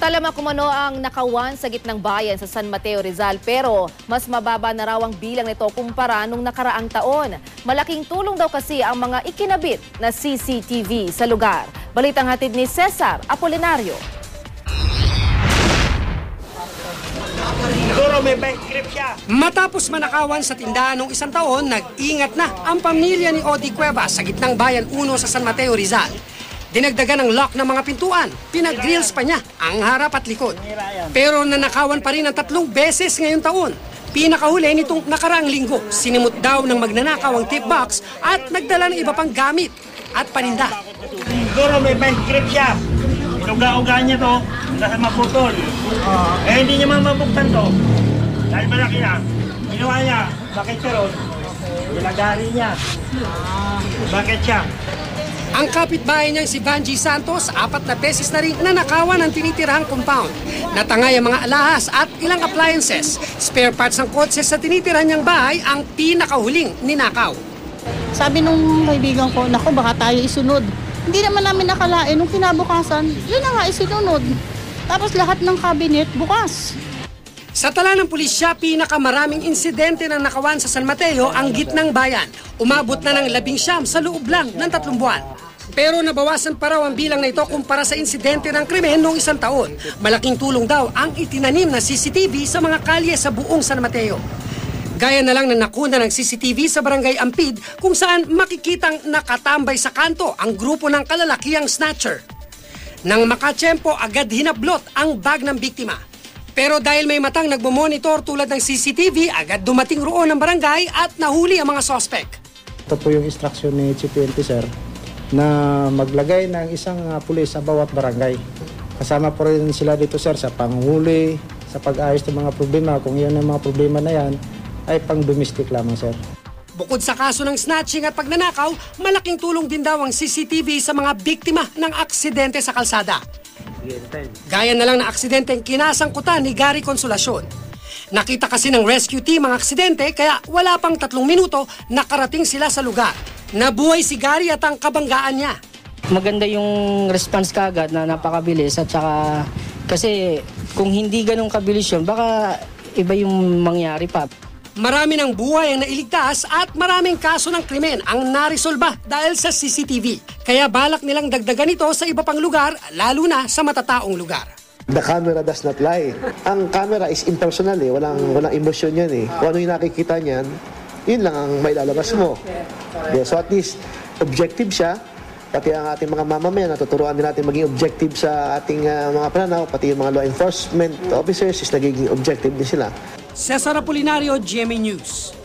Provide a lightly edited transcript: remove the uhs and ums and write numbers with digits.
Talama kumano ang nakawan sa gitnang bayan sa San Mateo, Rizal, pero mas mababa na raw ang bilang nito kumpara nung nakaraang taon. Malaking tulong daw kasi ang mga ikinabit na CCTV sa lugar. Balitang hatid ni Cesar Apolinario. Matapos manakawan sa tindahan noong isang taon, nag-ingat na ang pamilya ni Odi Cuevas sa gitnang bayan 1 sa San Mateo, Rizal. Dinagdagan ng lock ng mga pintuan, pinag-grills pa niya ang harap at likod. Pero nanakawan pa rin ang 3 beses ngayong taon. Pinakahuli nitong nakaraang linggo, sinimot daw ng magnanakaw ang tip box at nagdala ng iba pang gamit at paninda. Siguro may script siya. Inuga-uga niya to, nasa maputol. Hindi niya mabuktan to. Dahil malaki na, ginawa niya, bakit siya ron? Nilagari niya. Bakit siya? Ang kapitbahay niyang si Vanji Santos, 4 na beses na rin nanakawan ang tinitirahang compound. Natangay ang mga alahas at ilang appliances. Spare parts ng kotse sa tinitirahan niyang bahay ang pinakahuling ninakaw. Sabi nung kaibigan ko, naku baka tayo isunod. Hindi naman namin nakalain nung kinabukasan, yun na nga isinunod. Tapos lahat ng cabinet bukas. Sa tala ng pulisya, pinakamaraming insidente na nakawan sa San Mateo ang gitnang bayan. Umabot na ng 19 sa loob lang ng 3 buwan. Pero nabawasan pa raw ang bilang na ito kumpara sa insidente ng krimen noong isang taon. Malaking tulong daw ang itinanim na CCTV sa mga kalye sa buong San Mateo. Gaya na lang na nakuna ng CCTV sa Barangay Ampid kung saan makikitang nakatambay sa kanto ang grupo ng kalalakihang snatcher. Nang makatsyempo, agad hinablot ang bag ng biktima. Pero dahil may matang nagmomonitor tulad ng CCTV, agad dumating roon ng barangay at nahuli ang mga sospek. Ito po yung instruction ni Chief PNP, sir, na maglagay ng isang pulis sa bawat barangay. Kasama po rin sila dito, sir, sa panghuli, sa pag-ayos ng mga problema. Kung yan ang mga problema na yan, ay pang-domestic lamang, sir. Bukod sa kaso ng snatching at pagnanakaw, malaking tulong din daw ang CCTV sa mga biktima ng aksidente sa kalsada. Gaya na lang na aksidenteng kinasangkutan ni Gary Consolacion. Nakita kasi ng rescue team ang aksidente kaya wala pang 3 minuto nakarating sila sa lugar. Nabuhay si Gary at ang kabanggaan niya. Maganda yung response kagad na napakabilis at saka kasi kung hindi ganun kabilis yun, baka iba yung mangyari pa. Marami ng buhay ang nailigtas at maraming kaso ng krimen ang narisolba dahil sa CCTV. Kaya balak nilang dagdagan ito sa iba pang lugar, lalo na sa matataong lugar. The camera does not lie. Ang camera is impersonal eh. Walang emosyon yan eh. Kung ano yung nakikita niyan, yun lang ang may lalabas mo. Yeah, so at least, objective siya. Pati ang ating mga mamamayan, natuturuan din natin maging objective sa ating mga pananaw. Pati yung mga law enforcement officers is nagiging objective din sila. Cesar Apolinario, GMA News.